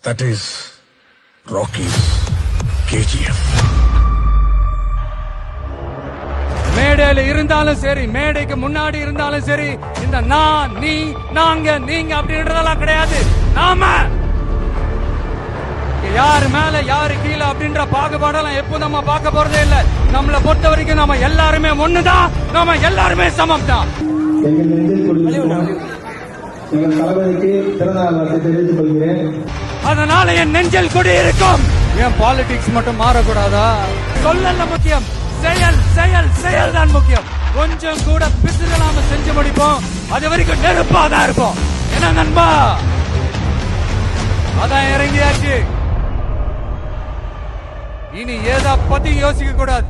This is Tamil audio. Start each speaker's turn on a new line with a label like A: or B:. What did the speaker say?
A: That is Rocky's KGF.
B: மேடையில இருந்தாலும் சரி, மேடைக்கு முன்னாடி இருந்தாலும் சரி, இந்த நான், நீ, நாங்க, நீங்க அப்படின்றதெல்லாம் கிடையாது. நாம யாரு மேல யாரு கீழே அப்படின்ற பாகுபாடெல்லாம் எப்போ நம்ம பார்க்க போறதே இல்ல. நம்மளை பொறுத்த வரைக்கும் நம்ம எல்லாருமே ஒண்ணுதான், நம்ம எல்லாருமே சமம் தான். அதனால என் நெஞ்சில் கொடி இருக்கும். என் பாலிடிக்ஸ் மட்டும் மாறக்கூடாதா? சொல்லல முக்கியம், செயல் செயல் செயல் தான் முக்கியம். கொஞ்சம் கூட பிசுகலாம செஞ்சு முடிப்போம். அது வரைக்கும் நெருப்பாதான் இருப்போம். என்ன நண்பா? அதான் இறங்கியாச்சு. இனி ஏதா பத்தி யோசிக்க கூடாது.